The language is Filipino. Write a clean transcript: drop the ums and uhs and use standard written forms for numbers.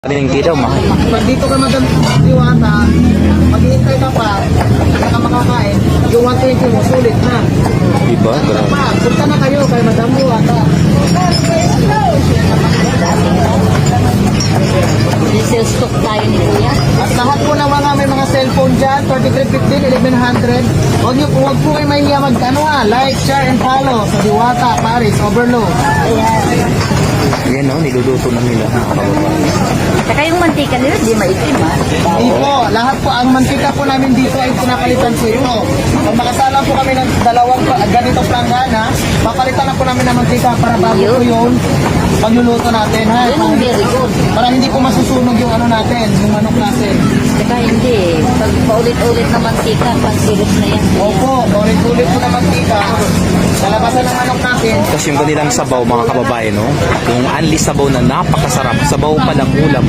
Palengke daw, mahal. Pag dito ka Madam Diwata, maghihintay ka pa, hindi ka makakain, yung 120 mo, sulit na. Diba? Ano Grabe. pa, punta na kayo kay Madam Diwata. Resale stock tayo ni Kuya. At lahat po ng mga may mga cellphone dyan, 3315, 1100, huwag po kayo mahihiya like, share, and follow sa Diwata, Paris, Overload. Yan o, niluluto na nila mga kababayan. Saka yung mantika nila, di maitim ha. Hindi po, lahat po, ang mantika po namin dito ay pinapalitan po ito. Pag makasala po kami ng dalawang ganitong planggana, papalitan na po namin ng mantika para bago po yun pagluluto natin. Ha? Yun ang very good. Para hindi po masusunog yung ano natin, yung manok natin. Saka hindi, pag paulit-ulit na mantika, pagsilos na yan. Opo, ulit-ulit po na mantika. Kalabasan ng manok natin. Tapos yung kanilang sabaw mga kababayan, no? Yung unli sabaw na napakasarap. Sabaw pa ng ulam.